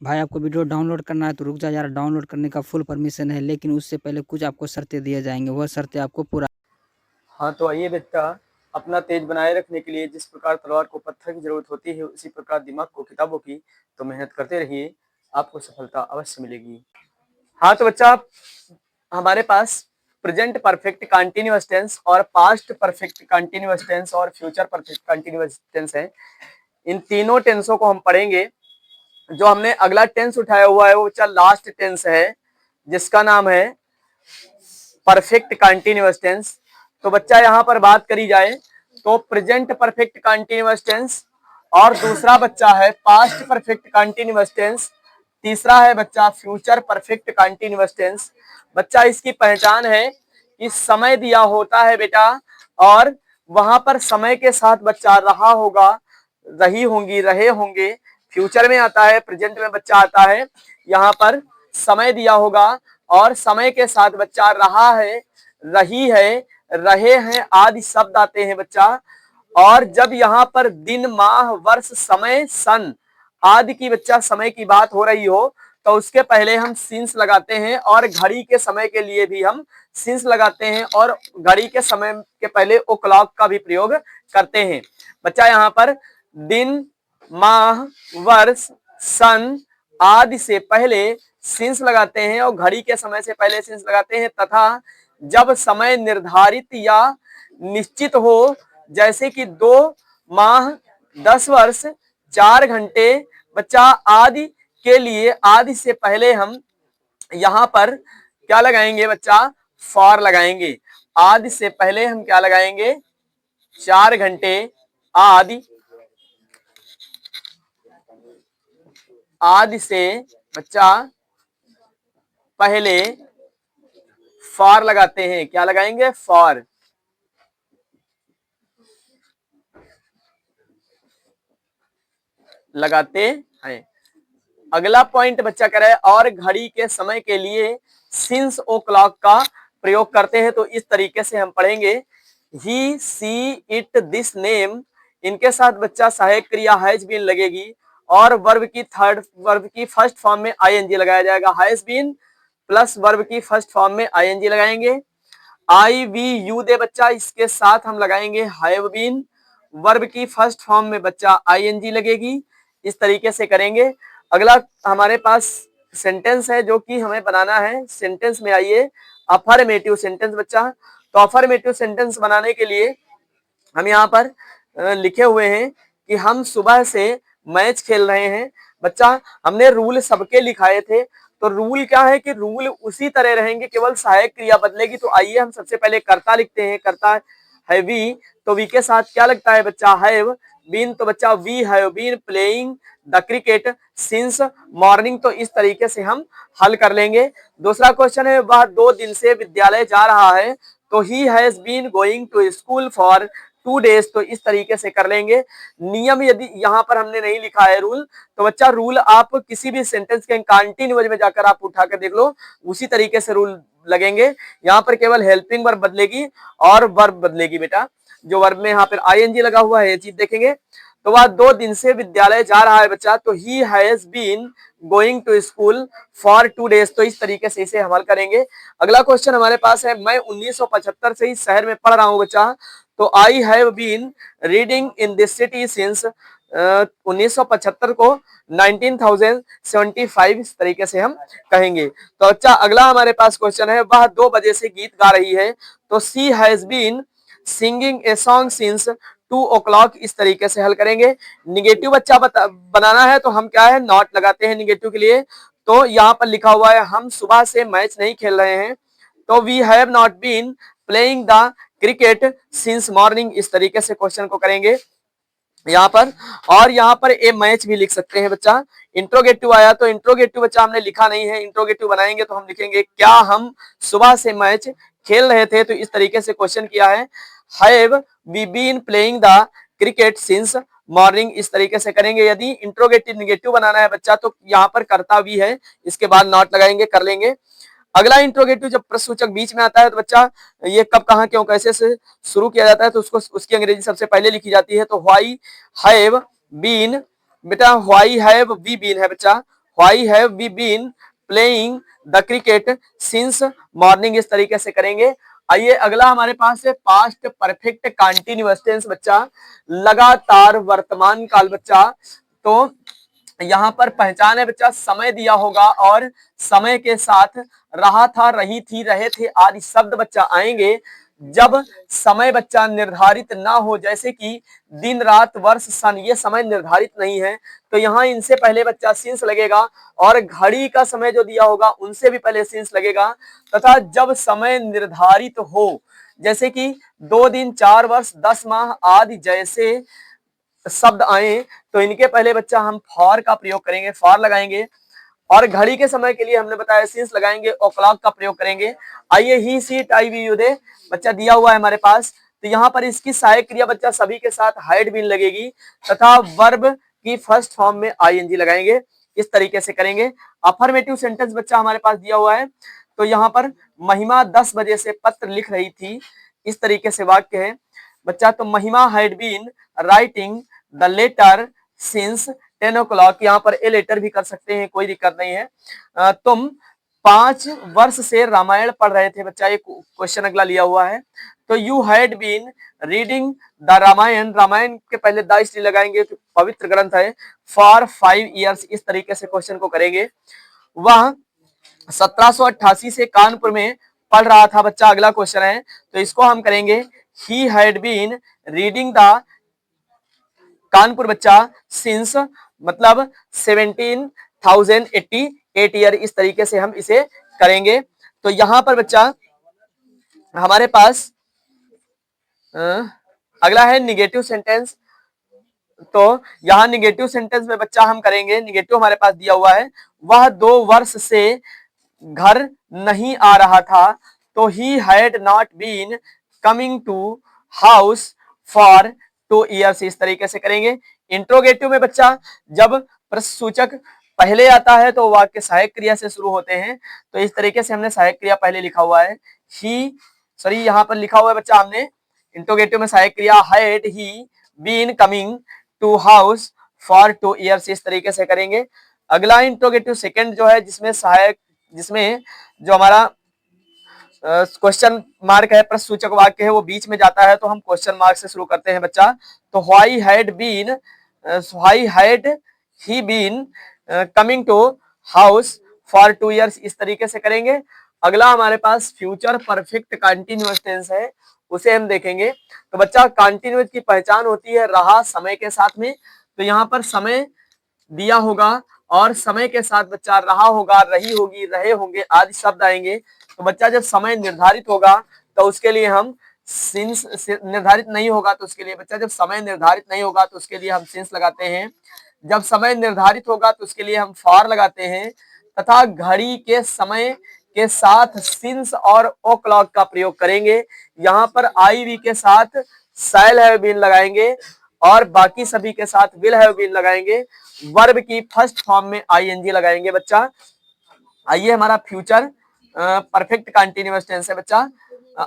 भाई आपको video download करना है तो रुक जा यार, डाउनलोड करने का फुल परमिशन है, लेकिन उससे पहले कुछ आपको शर्तें दिए जाएंगे, वह शर्तें आपको पूरा। हाँ तो आइए बेटा, अपना तेज बनाए रखने के लिए जिस प्रकार तलवार को पत्थर की जरूरत होती है, उसी प्रकार दिमाग को किताबों की। तो मेहनत करते रहिए, आपको सफलता अवश्य मिलेगी। हाँ तो बच्चा, हमारे पास प्रेजेंट परफेक्ट कंटीन्यूअस टेंस और पास्ट परफेक्ट कंटीन्यूअस टेंस और फ्यूचर परफेक्ट कंटीन्यूअस टेंस है। इन तीनों टेंसों को हम पढ़ेंगे। जो हमने अगला टेंस उठाया हुआ है वो बच्चा लास्ट टेंस है, जिसका नाम है परफेक्ट कंटीन्यूअस टेंस। तो बच्चा यहाँ पर बात करी जाए तो प्रेजेंट परफेक्ट कंटीन्यूअस टेंस, और दूसरा बच्चा है पास्ट परफेक्ट कंटीन्यूअस टेंस, तीसरा है बच्चा फ्यूचर परफेक्ट कंटीन्यूअस टेंस। बच्चा इसकी पहचान है कि समय दिया होता है बेटा, और वहां पर समय के साथ बच्चा रहा होगा, रही होंगी, रहे होंगे। फ्यूचर में आता है, प्रेजेंट में बच्चा आता है, यहाँ पर समय दिया होगा और समय के साथ बच्चा रहा है, रही है, रहे हैं आदि शब्द आते हैं बच्चा। और जब यहाँ पर दिन, माह, वर्ष, समय, सन आदि की बच्चा समय की बात हो रही हो, तो उसके पहले हम सिंस लगाते हैं, और घड़ी के समय के लिए भी हम सिंस लगाते हैं, और घड़ी के समय के पहले ओ क्लॉक का भी प्रयोग करते हैं। बच्चा यहाँ पर दिन, माह, वर्ष, सन आदि से पहले सिंस लगाते हैं और घड़ी के समय से पहले सिंस लगाते हैं, तथा जब समय निर्धारित या निश्चित हो, जैसे कि 2 माह, 10 वर्ष, 4 घंटे बच्चा आदि के लिए आदि से पहले हम यहाँ पर क्या लगाएंगे बच्चा, फॉर लगाएंगे। आदि से पहले हम क्या लगाएंगे, 4 घंटे आदि, आदि से बच्चा पहले फॉर लगाते हैं। क्या लगाएंगे, फॉर लगाते हैं। अगला पॉइंट बच्चा कह रहा है और घड़ी के समय के लिए सिंस ओ क्लॉक का प्रयोग करते हैं। तो इस तरीके से हम पढ़ेंगे, ही, सी, इट, दिस, नेम, इनके साथ बच्चा सहायक क्रिया हैज बीन लगेगी, और वर्ब की फर्स्ट फॉर्म में आईएनजी लगाया जाएगा। हैज बीन प्लस वर्ब की फर्स्ट फॉर्म में आईएनजी लगाएंगे। आई, वी, यू दे बच्चा, इसके साथ हम लगाएंगे हैव बीन, वर्ब की फर्स्ट फॉर्म में बच्चा आईएनजी लगेगी। इस तरीके से करेंगे। अगला हमारे पास सेंटेंस है जो कि हमें बनाना है। सेंटेंस में आइए, अफर्मेटिव सेंटेंस बच्चा। तो अफर्मेटिव सेंटेंस बनाने के लिए हम यहाँ पर लिखे हुए हैं कि हम सुबह से मैच खेल रहे हैं। बच्चा हमने रूल सबके लिखाए थे, तो रूल क्या है कि रूल उसी तरह रहेंगे, केवल सहायक क्रिया बदलेगी। तो आइए हम सबसे पहले कर्ता लिखते हैं। कर्ता है वी, तो वी के साथ क्या लगता है बच्चा, हैव बीन। तो बच्चा we have been playing the cricket since morning. तो इस तरीके से हम हल कर लेंगे। दूसरा क्वेश्चन है, वह 2 दिन से विद्यालय जा रहा है। तो he has been going to school for 2 days. तो इस तरीके से कर लेंगे। नियम यदि यहाँ पर हमने नहीं लिखा है रूल, तो बच्चा रूल आप किसी भी सेंटेंस के कंटीन्यूअस में जाकर आप उठा कर देख लो, उसी तरीके से रूल लगेंगे। यहाँ पर केवल हेल्पिंग वर्ब बदलेगी और वर्ब बदलेगी बेटा। जो वर्ब में यहाँ पर आईएनजी लगा हुआ है, ये चीज देखेंगे। तो वह 2 दिन से विद्यालय जा रहा है बच्चा, तो he has been going to school for 2 days. तो इस तरीके से इसे हल करेंगे। अगला क्वेश्चन हमारे पास है, मैं 1975 से इस शहर में पढ़ रहा हूँ बच्चा। तो I have been reading in this city since 1975 को 19,075 इस तरीके से हम कहेंगे। तो अच्छा, अगला हमारे पास क्वेश्चन है, वह 2 बजे से गीत गा रही है। तो she has been singing a song since 2 o'clock। इस तरीके से हल करेंगे। निगेटिव बच्चा बनाना है तो हम क्या है, नॉट लगाते हैं निगेटिव के लिए। तो यहाँ पर लिखा हुआ है, हम सुबह से मैच नहीं खेल रहे हैं। तो we have not been playing the cricket since morning. इस तरीके से क्वेश्चन को करेंगे यहाँ पर। और यहाँ पर ए मैच भी लिख सकते हैं बच्चा। इंट्रोगेटिव आया तो इंट्रोगेटिव बच्चा हमने लिखा नहीं है, इंट्रोगेटिव बनाएंगे तो हम लिखेंगे, क्या हम सुबह से मैच खेल रहे थे। तो इस तरीके से क्वेश्चन किया है, have we been playing the cricket since morning. इस तरीके से करेंगे। यदि इंट्रोगेटिव निगेटिव बनाना है बच्चा, तो यहाँ पर कर्ता भी है, इसके बाद नॉट लगाएंगे, कर लेंगे। अगला इंट्रोगेटिव जब प्रश्नसूचक बीच में आता है तो बच्चा ये कब, कहां, क्यों, कैसे से शुरू किया जाता है, तो उसको उसकी अंग्रेजी सबसे पहले लिखी जाती है। तो व्हाई हैव बीन, बेटा व्हाई हैव वी बीन है बच्चा। Why have we been playing the cricket since morning, इस तरीके से करेंगे। आइए अगला हमारे पास है पास्ट परफेक्ट कंटिन्यूअस टेंस बच्चा, लगातार वर्तमान काल बच्चा। तो यहाँ पर पहचान है बच्चा, समय दिया होगा और समय के साथ रहा था, रही थी, रहे थे आदि शब्द बच्चा आएंगे जब समय बच्चा निर्धारित ना हो, जैसे कि दिन रात वर्ष सन, ये समय निर्धारित नहीं है, तो यहाँ इनसे पहले बच्चा सिंस लगेगा। और घड़ी का समय जो दिया होगा उनसे भी पहले सिंस लगेगा। तथा जब समय निर्धारित हो, जैसे कि 2 दिन, 4 वर्ष, 10 माह आदि जैसे शब्द आए, तो इनके पहले बच्चा हम फॉर का प्रयोग करेंगे, फॉर लगाएंगे। और घड़ी के समय के लिए हमने बताया सिंस लगाएंगे, ओ क्लॉक का प्रयोग करेंगे। आइए ही सीट आई वी यू दे बच्चा दिया हुआ है हमारे पास, तो यहाँ पर इसकी सहायक क्रिया बच्चा सभी के साथ हाइड बीन लगेगी तथा वर्ब की फर्स्ट फॉर्म में आईएनजी लगाएंगे, इस तरीके से करेंगे। अफर्मेटिव सेंटेंस बच्चा हमारे पास दिया हुआ है, तो यहाँ पर महिमा 10 बजे से पत्र लिख रही थी, इस तरीके से वाक्य है बच्चा। तो Mahima had been writing the letter since 10 o'clock, यहाँ पर ए लेटर भी कर सकते हैं, कोई दिक्कत नहीं है। तुम 5 वर्ष से रामायण पढ़ रहे थे बच्चा, एक क्वेश्चन अगला लिया हुआ है। तो you had been reading the Ramayana, Ramayana के पहले द इसलिए लगाएंगे तो पवित्र ग्रंथ है, फॉर 5 years, इस तरीके से क्वेश्चन को करेंगे। वह 1788 से कानपुर में पढ़ रहा था बच्चा, अगला क्वेश्चन है, तो इसको हम करेंगे he had been reading the Kanpur बच्चा सिंस, मतलब 17,088 ईयर, इस तरीके से हम इसे करेंगे। तो यहां पर बच्चा हमारे पास अगला है निगेटिव सेंटेंस। तो यहाँ निगेटिव सेंटेंस में बच्चा हम करेंगे, निगेटिव हमारे पास दिया हुआ है, वह 2 वर्ष से घर नहीं आ रहा था, तो he had not been coming to house for 2 years, इस तरीके से करेंगे। इंट्रोगेटिव में बच्चा जब प्रश्नसूचक पहले आता है तो वाक्य सहायक क्रिया से शुरू होते हैं, तो इस तरीके से हमने सहायक क्रिया पहले लिखा हुआ है, ही सॉरी यहाँ पर लिखा हुआ है बच्चा हमने इंट्रोगेटिव में सहायक क्रिया had he been coming to house for 2 years, इस तरीके से करेंगे। अगला इंट्रोगेटिव सेकंड जो है, जिसमें सहायक, जिसमें जो हमारा क्वेश्चन मार्क है, प्रश्न सूचक वाक्य है, वो बीच में जाता है, तो हम क्वेश्चन मार्क से शुरू करते हैं बच्चा। तो why had he been coming to house for 2 years, इस तरीके से करेंगे। अगला हमारे पास फ्यूचर परफेक्ट कंटिन्यूअस टेंस है, उसे हम देखेंगे। तो बच्चा कंटिन्यूअस की पहचान होती है रहा समय के साथ में, तो यहाँ पर समय दिया होगा और समय के साथ बच्चा रहा होगा, रही होगी, रहे होंगे आदि शब्द आएंगे। तो बच्चा जब समय निर्धारित होगा तो उसके लिए हम सिंस, निर्धारित नहीं होगा तो उसके लिए बच्चा, जब समय निर्धारित नहीं होगा तो उसके लिए हम सिंस लगाते हैं, जब समय निर्धारित होगा तो उसके लिए हम फॉर लगाते हैं, तथा घड़ी के समय के साथ सिंस और ओ क्लॉक का प्रयोग करेंगे। यहाँ पर आई वी के साथ शैल हैव बीन लगाएंगे और बाकी सभी के साथ विल हैव बीन लगाएंगे। वर्ब की फर्स्ट फॉर्म में आईएनजी लगाएंगे बच्चा। आइए हमारा फ्यूचर परफेक्ट कंटिन्यूअस टेंस है बच्चा,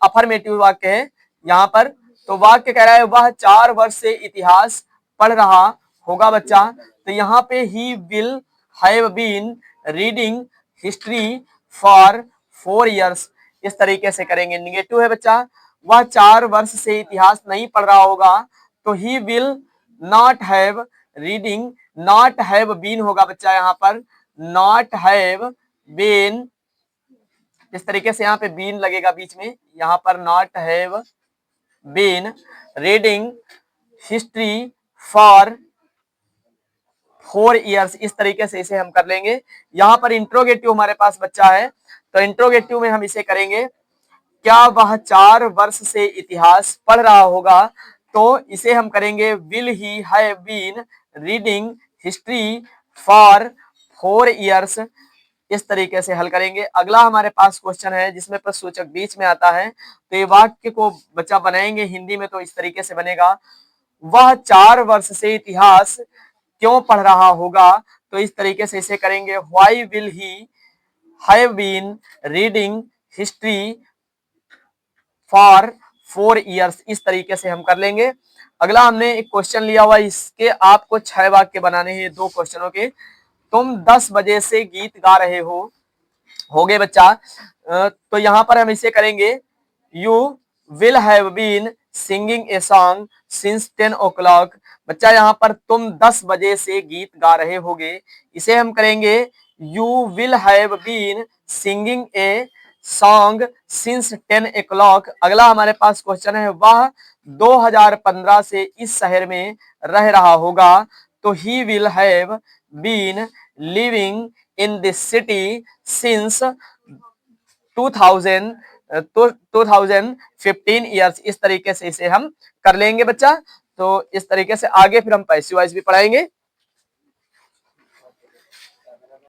अफर्मेटिव वाक्य है यहाँ पर। तो वाक्य कह रहा है वह 4 वर्ष से इतिहास पढ़ रहा होगा बच्चा, तो यहाँ पे he will have been reading history for 4 years, इस तरीके से करेंगे। निगेटिव है बच्चा, वह 4 वर्ष से इतिहास नहीं पढ़ रहा होगा, तो he will not have reading, not have been होगा बच्चा, यहाँ पर नॉट हैव बीन, इस तरीके से यहाँ पे बीन लगेगा बीच में, यहाँ पर not have been reading history for 4 years, इस तरीके से इसे हम कर लेंगे। यहाँ पर इंट्रोगेटिव हमारे पास बच्चा है, तो इंट्रोगेटिव में हम इसे करेंगे, क्या वह 4 वर्ष से इतिहास पढ़ रहा होगा, तो इसे हम करेंगे will he have been reading history for 4 years, इस तरीके से हल करेंगे। अगला हमारे पास क्वेश्चन है जिसमें प्रश्नसूचक बीच में आता है, तो ये वाक्य को बच्चा बनाएंगे हिंदी में, तो इस तरीके से बनेगा, वह 4 वर्ष से इतिहास क्यों पढ़ रहा होगा, तो इस तरीके से इसे करेंगे, why will he have been reading history for 4 years, इस तरीके से हम कर लेंगे। अगला हमने एक क्वेश्चन लिया हुआ, इसके आपको 6 वाक्य बनाने हैं 2 क्वेश्चनों के। तुम 10 बजे से गीत गा रहे हो गए बच्चा। तो यहां पर हम इसे करेंगे, you will have been singing a song since 10 o'clock। बच्चा यहाँ पर तुम 10 बजे से गीत गा रहे होगे, इसे हम करेंगे you will have been singing a song since 10 o'clock। अगला हमारे पास क्वेश्चन है, वह 2015 से इस शहर में रह रहा होगा, तो he will have been living in this city since 2015 years. इस तरीके से इसे हम कर लेंगे बच्चा। तो इस तरीके से आगे फिर हम पैसिव वॉइस भी पढ़ाएंगे।